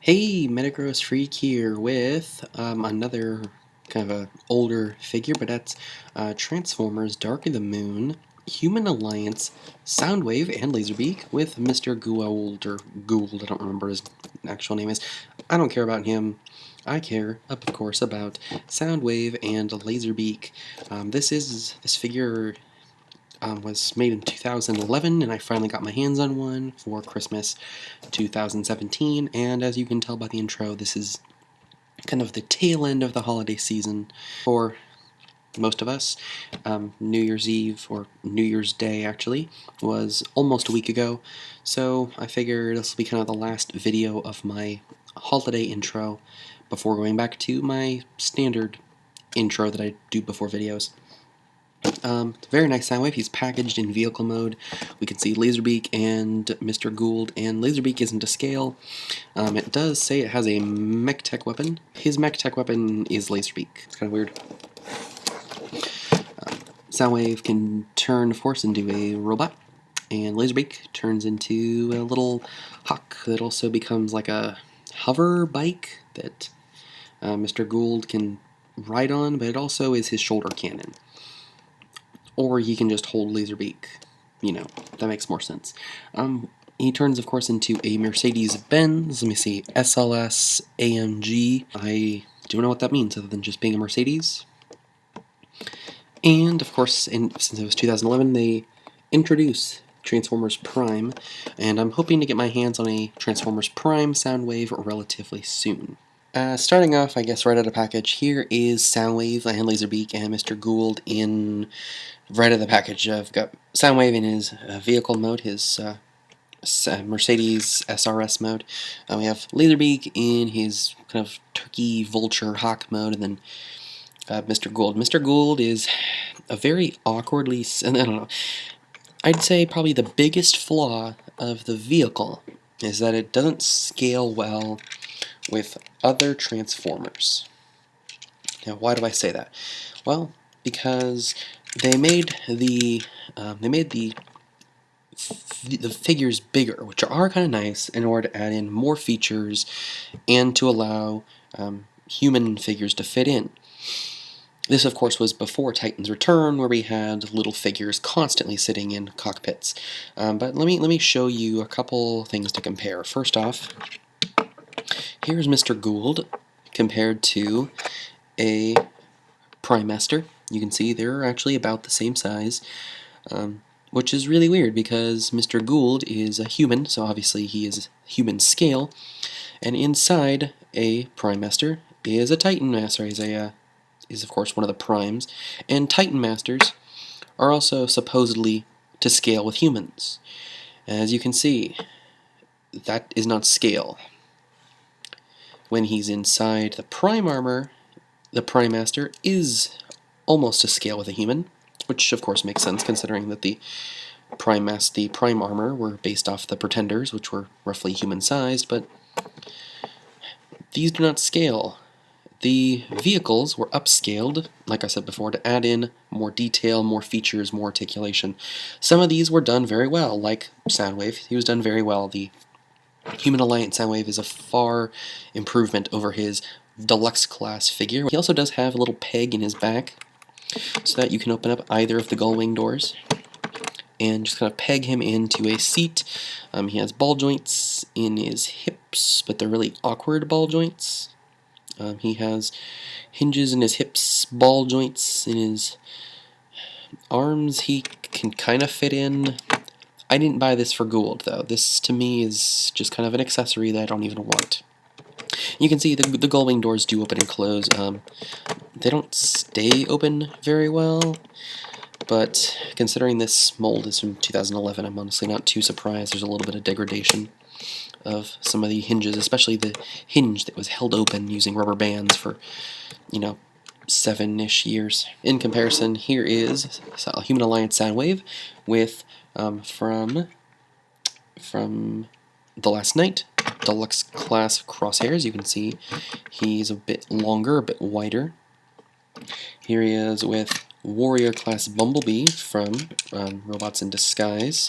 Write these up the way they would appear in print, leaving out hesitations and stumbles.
Hey, Metagross Freak here with another kind of a older figure, but that's Transformers Dark of the Moon, Human Alliance, Soundwave, and Laserbeak with Mr. Gould, or Gould, I don't remember his actual name is. I don't care about him. I care, of course, about Soundwave and Laserbeak. This figure was made in 2011, and I finally got my hands on one for Christmas 2017, and as you can tell by the intro, this is kind of the tail end of the holiday season for most of us. New Year's Eve, or New Year's Day actually, was almost a week ago, so I figured this will be kind of the last video of my holiday intro before going back to my standard intro that I do before videos. Very nice Soundwave. He's packaged in vehicle mode. We can see Laserbeak and Mr. Gould, and Laserbeak isn't to scale. It does say it has a mech tech weapon. His mech tech weapon is Laserbeak. It's kind of weird. Soundwave can turn Force into a robot, and Laserbeak turns into a little hawk that also becomes like a hover bike that Mr. Gould can ride on, but it also is his shoulder cannon. Or he can just hold Laserbeak. You know, that makes more sense. He turns, of course, into a Mercedes-Benz. Let me see, SLS AMG. I don't know what that means other than just being a Mercedes. And, of course, since it was 2011, they introduced Transformers Prime, and I'm hoping to get my hands on a Transformers Prime Soundwave relatively soon. Starting off, I guess, right out of package, here is Soundwave and Laserbeak and Mr. Gould in right out of the package. I've got Soundwave in his vehicle mode, his Mercedes SRS mode. We have Laserbeak in his kind of turkey vulture hawk mode, and then Mr. Gould. Mr. Gould is a very awkwardly, I don't know, I'd say probably the biggest flaw of the vehicle is that it doesn't scale well with other Transformers. Now, why do I say that? Well, because they made the figures bigger, which are kind of nice, in order to add in more features and to allow human figures to fit in. This, of course, was before Titan's Return, where we had little figures constantly sitting in cockpits. But let me show you a couple things to compare. First off, here's Mr. Gould compared to a Prime Master. You can see they're actually about the same size, which is really weird because Mr. Gould is a human, so obviously he is human scale, and inside a Prime Master is a Titan Master. Is of course one of the primes, and Titan Masters are also supposedly to scale with humans. As you can see, that is not scale. When he's inside the Prime Armor, the Prime Master is almost to scale with a human, which of course makes sense considering that the Prime Armor were based off the Pretenders, which were roughly human-sized, but these do not scale. The vehicles were upscaled, like I said before, to add in more detail, more features, more articulation. Some of these were done very well, like Soundwave. He was done very well. The Human Alliance Soundwave is a far improvement over his deluxe class figure. He also does have a little peg in his back so that you can open up either of the gull-wing doors and just kind of peg him into a seat. He has ball joints in his hips, but they're really awkward ball joints. He has hinges in his hips, ball joints in his arms he can kind of fit in. I didn't buy this for Gould, though. This, to me, is just kind of an accessory that I don't even want. You can see the gull-wing doors do open and close. They don't stay open very well, but considering this mold is from 2011, I'm honestly not too surprised. There's a little bit of degradation of some of the hinges, especially the hinge that was held open using rubber bands for, 7-ish years. In comparison, here is a Human Alliance Soundwave with from The Last Night, deluxe class crosshairs. You can see he's a bit longer, a bit wider. Here he is with Warrior class Bumblebee from Robots in Disguise.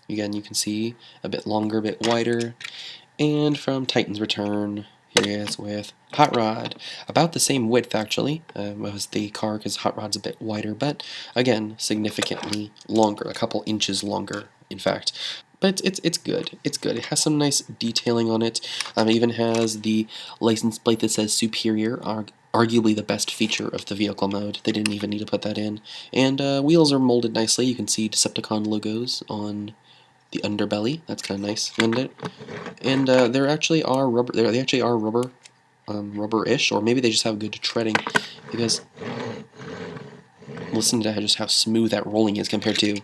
Again, you can see a bit longer, a bit wider. And from Titan's Return, here he is with Hot Rod. About the same width, actually, as the car, because Hot Rod's a bit wider, but again, significantly longer, a couple inches longer, in fact. But it's good. It's good. It has some nice detailing on it. It even has the license plate that says Superior, arguably the best feature of the vehicle mode. They didn't even need to put that in. And wheels are molded nicely. You can see Decepticon logos on the underbelly. That's kind of nice, isn't it? And there actually are rubber. They actually are rubber, rubber-ish, or maybe they just have good treading. Because listen to just how smooth that rolling is compared to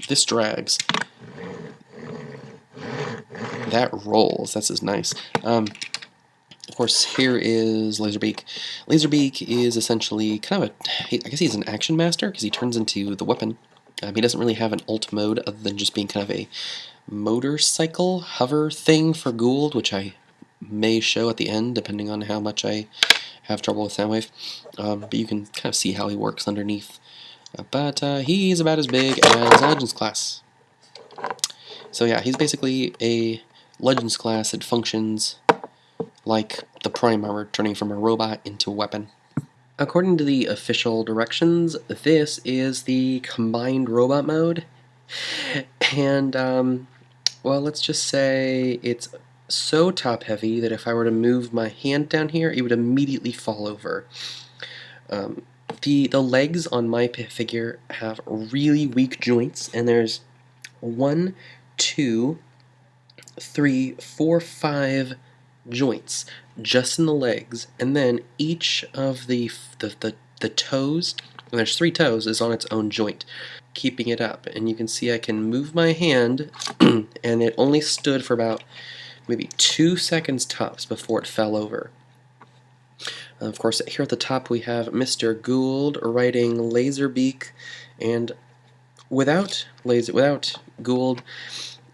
this drags. That rolls. That's just nice. Of course, here is Laserbeak. Laserbeak is essentially kind of I guess he's an action master because he turns into the weapon. He doesn't really have an alt mode other than just being kind of a motorcycle hover thing for Gould, which I may show at the end depending on how much I have trouble with Soundwave. But you can kind of see how he works underneath. But he's about as big as a Legends class. So yeah, he's basically a Legends class that functions like the Prime Armor, turning from a robot into a weapon. According to the official directions, this is the combined robot mode, and well, let's just say it's so top heavy that if I were to move my hand down here, it would immediately fall over. The legs on my figure have really weak joints, and there's 1, 2, 3, 4, 5 joints just in the legs, and then each of the toes, and there's 3 toes, is on its own joint, keeping it up. And you can see I can move my hand and it only stood for about maybe 2 seconds tops before it fell over. Of course, here at the top we have Mr. Gould riding Laserbeak, and without Gould,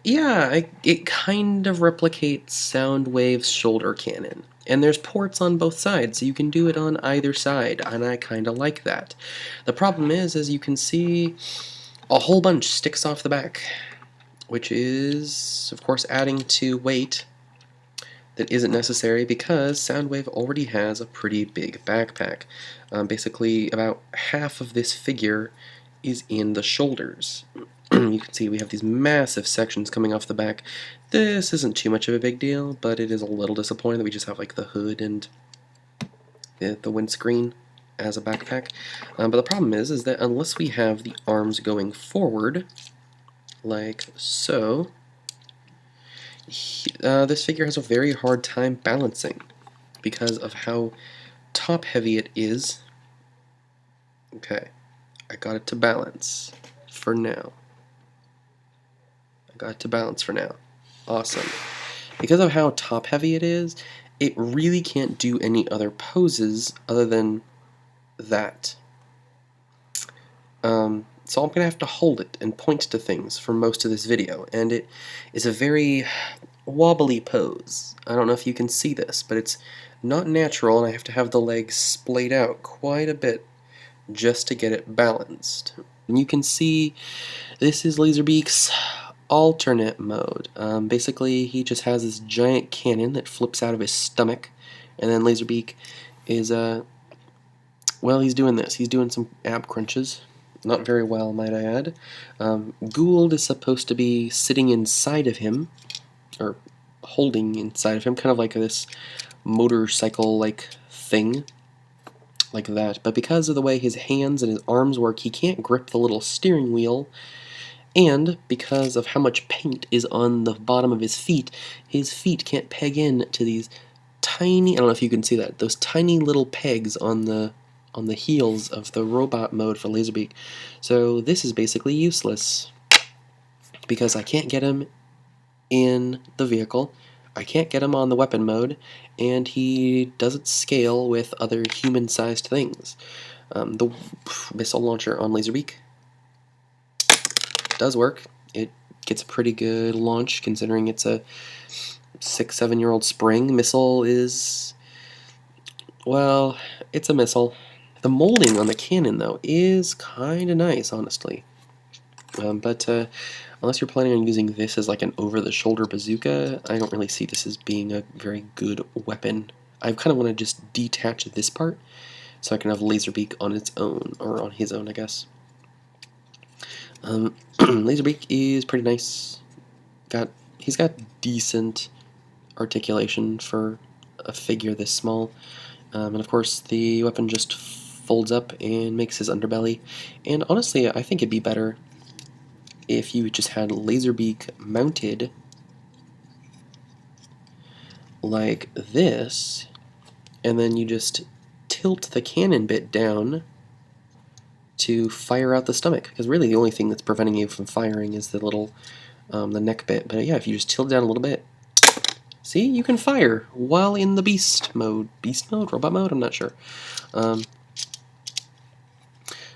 yeah, it kind of replicates Soundwave's shoulder cannon. And there's ports on both sides, so you can do it on either side, and I kind of like that. The problem is, as you can see, a whole bunch sticks off the back, which is, of course, adding to weight that isn't necessary because Soundwave already has a pretty big backpack. Basically, about half of this figure is in the shoulders. You can see we have these massive sections coming off the back. This isn't too much of a big deal, but it is a little disappointing that we just have like the hood and the windscreen as a backpack. But the problem is that unless we have the arms going forward, like so, this figure has a very hard time balancing because of how top heavy it is. Okay, I got it to balance for now. Awesome. Because of how top heavy it is, it really can't do any other poses other than that. So I'm going to have to hold it and point to things for most of this video, and it is a very wobbly pose. I don't know if you can see this, but it's not natural, and I have to have the legs splayed out quite a bit just to get it balanced. And you can see this is Laserbeak's alternate mode. Basically, he just has this giant cannon that flips out of his stomach, and then Laserbeak is, well, he's doing this. He's doing some ab crunches. Not very well, might I add. Gould is supposed to be sitting inside of him, or holding inside of him, kind of like this motorcycle-like thing, like that. But because of the way his hands and his arms work, he can't grip the little steering wheel, and because of how much paint is on the bottom of his feet can't peg in to these tiny, I don't know if you can see that, those tiny little pegs on the heels of the robot mode for Laserbeak. So this is basically useless because I can't get him in the vehicle, I can't get him on the weapon mode, and he doesn't scale with other human-sized things. The missile launcher on Laserbeak does work. It gets a pretty good launch considering it's a 6-7-year-old spring. Missile is, well, it's a missile. The molding on the cannon, though, is kind of nice, honestly. But unless you're planning on using this as like an over-the-shoulder bazooka, I don't really see this as being a very good weapon. I kind of want to just detach this part so I can have Laserbeak on its own, or on his own, I guess. Laserbeak is pretty nice. He's got decent articulation for a figure this small. And of course, the weapon just folds up and makes his underbelly. And honestly, I think it'd be better if you just had Laserbeak mounted like this, and then you just tilt the cannon bit down to fire out the stomach, because really the only thing that's preventing you from firing is the little the neck bit. But yeah, if you just tilt down a little bit, see, you can fire while in the beast mode, robot mode, I'm not sure.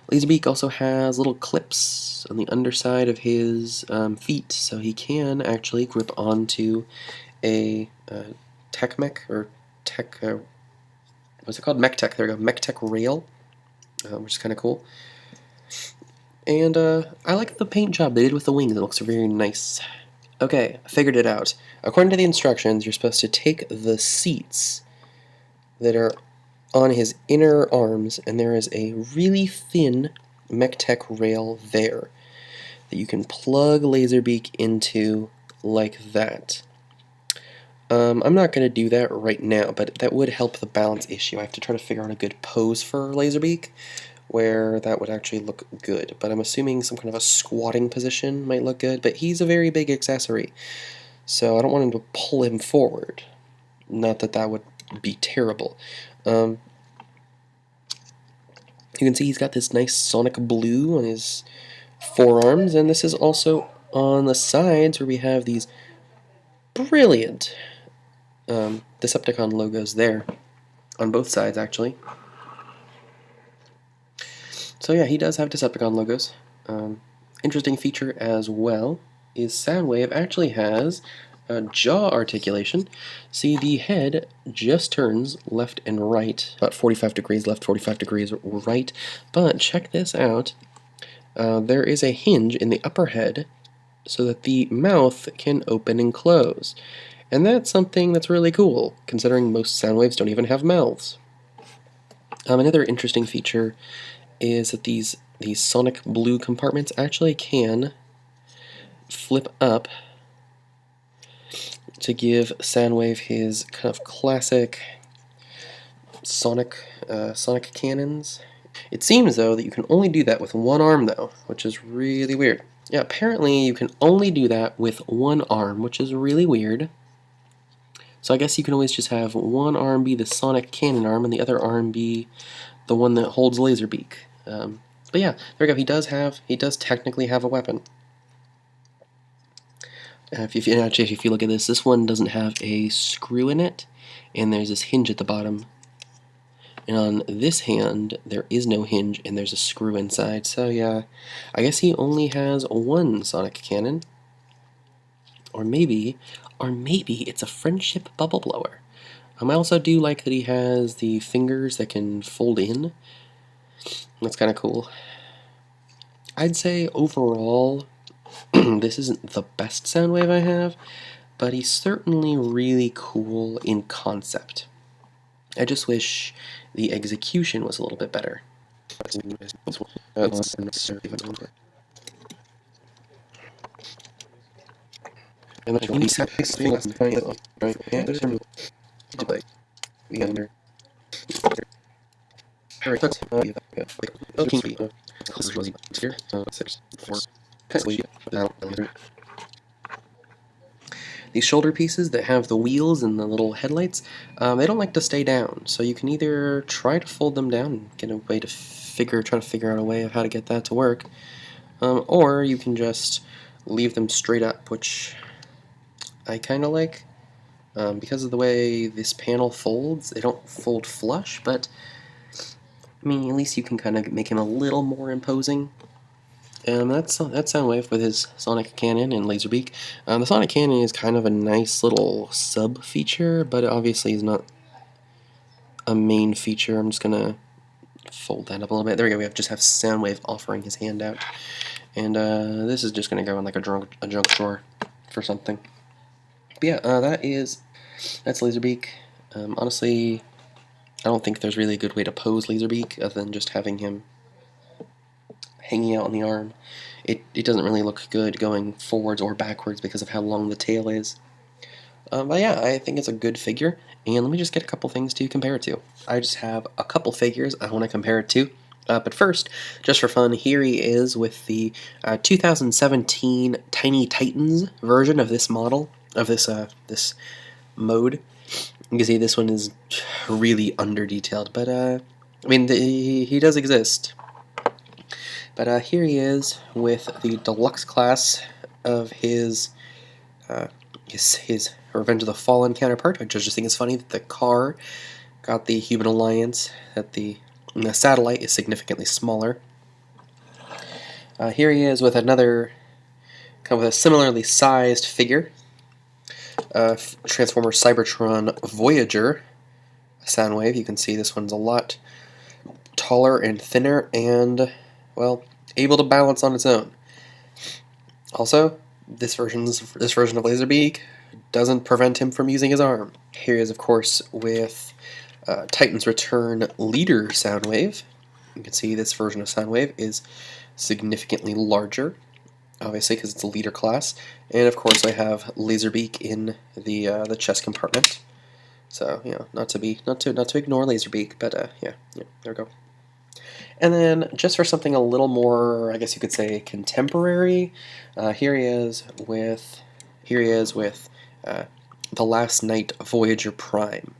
Laserbeak also has little clips on the underside of his feet, so he can actually grip onto a tech mech, or tech, what's it called? Mech tech, there we go, mech tech rail, which is kind of cool. And I like the paint job they did with the wings, it looks very nice. Okay, I figured it out. According to the instructions, you're supposed to take the seats that are on his inner arms, and there is a really thin mech tech rail there that you can plug Laserbeak into like that. I'm not going to do that right now, but that would help the balance issue. I have to try to figure out a good pose for Laserbeak where that would actually look good, but I'm assuming some kind of a squatting position might look good, but he's a very big accessory, so I don't want him to pull him forward. Not that that would be terrible. You can see he's got this nice sonic blue on his forearms, and this is also on the sides where we have these brilliant Decepticon logos there, on both sides actually. So yeah, he does have Decepticon logos. Interesting feature as well is Soundwave actually has jaw articulation. See, the head just turns left and right, about 45 degrees left, 45 degrees right, but check this out. There is a hinge in the upper head so that the mouth can open and close. And that's something that's really cool, considering most Soundwaves don't even have mouths. Another interesting feature is that these sonic blue compartments actually can flip up to give Soundwave his kind of classic sonic cannons. It seems, though, that you can only do that with one arm, though, which is really weird. Yeah, apparently you can only do that with one arm, which is really weird. So I guess you can always just have one arm be the sonic cannon arm and the other arm be the one that holds Laserbeak. But yeah, there we go. He does technically have a weapon. If you look at this one doesn't have a screw in it, and there's this hinge at the bottom. And on this hand, there is no hinge, and there's a screw inside. So yeah, I guess he only has one sonic cannon. Or maybe it's a friendship bubble blower. I also do like that he has the fingers that can fold in. That's kind of cool. I'd say overall, this isn't the best Soundwave I have, but he's certainly really cool in concept. I just wish the execution was a little bit better. These shoulder pieces that have the wheels and the little headlights, they don't like to stay down, so you can either try to fold them down and get a way to try to figure out a way of how to get that to work, or you can just leave them straight up, which I kind of like. Because of the way this panel folds, they don't fold flush, but I mean, at least you can kind of make him a little more imposing. That's Soundwave with his sonic cannon and Laserbeak. The sonic cannon is kind of a nice little sub feature, but it obviously is not a main feature. I'm just gonna fold that up a little bit. There we go. Just have Soundwave offering his hand out. and this is just going to go in like a junk drawer for something. But yeah, that's Laserbeak. Honestly, I don't think there's really a good way to pose Laserbeak other than just having him hanging out on the arm. It doesn't really look good going forwards or backwards because of how long the tail is. But yeah, I think it's a good figure, and let me just get a couple things to compare it to. I just have a couple figures I want to compare it to. But first, just for fun, here he is with the 2017 Tiny Titans version of this model, of this mode. You can see this one is really under-detailed, but I mean, he does exist. But here he is with the deluxe class of his Revenge of the Fallen counterpart, which I just think is funny that the car got the Human Alliance, that the satellite is significantly smaller. Here he is with another, kind of a similarly sized figure, Transformer Cybertron Voyager Soundwave. You can see this one's a lot taller and thinner and, well, able to balance on its own. Also, this version of Laserbeak doesn't prevent him from using his arm. Here he is, of course, with Titan's Return Leader Soundwave. You can see this version of Soundwave is significantly larger, obviously because it's a leader class. And of course, I have Laserbeak in the chest compartment. So not to ignore Laserbeak, but yeah, there we go. And then, just for something a little more, I guess you could say, contemporary, here he is with the Last Night Voyager Prime.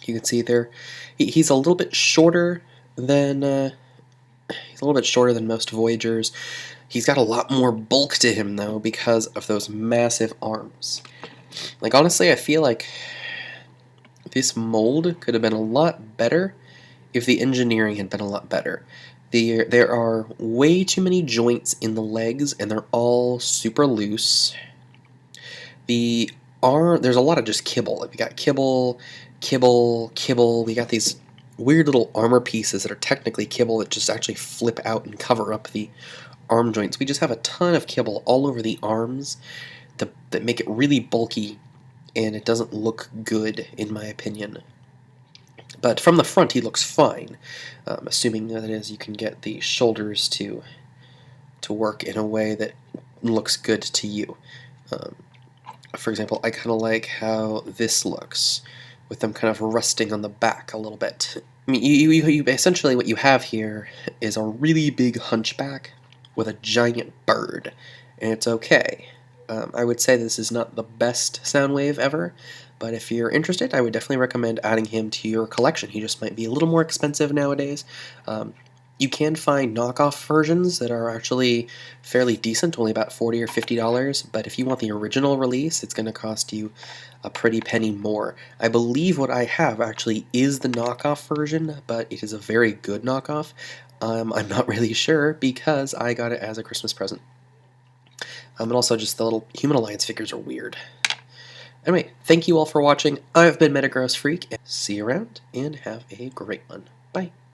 You can see there, he's a little bit shorter than most Voyagers. He's got a lot more bulk to him though because of those massive arms. Like, honestly, I feel like this mold could have been a lot better if the engineering had been a lot better. There are way too many joints in the legs, and they're all super loose. There's a lot of just kibble. Like, we got kibble. We got these weird little armor pieces that are technically kibble that just actually flip out and cover up the arm joints. We just have a ton of kibble all over the arms that make it really bulky, and it doesn't look good, in my opinion. But from the front, he looks fine, assuming that is you can get the shoulders to work in a way that looks good to you. For example, I kind of like how this looks, with them kind of resting on the back a little bit. I mean, you essentially what you have here is a really big hunchback with a giant bird, and it's okay. I would say this is not the best Soundwave ever, but if you're interested, I would definitely recommend adding him to your collection. He just might be a little more expensive nowadays. You can find knockoff versions that are actually fairly decent, only about $40 or $50, but if you want the original release, it's going to cost you a pretty penny more. I believe what I have actually is the knockoff version, but it is a very good knockoff. I'm not really sure because I got it as a Christmas present. And also just the little Human Alliance figures are weird. Anyway, thank you all for watching. I've been Metagross Freak. See you around, and have a great one. Bye.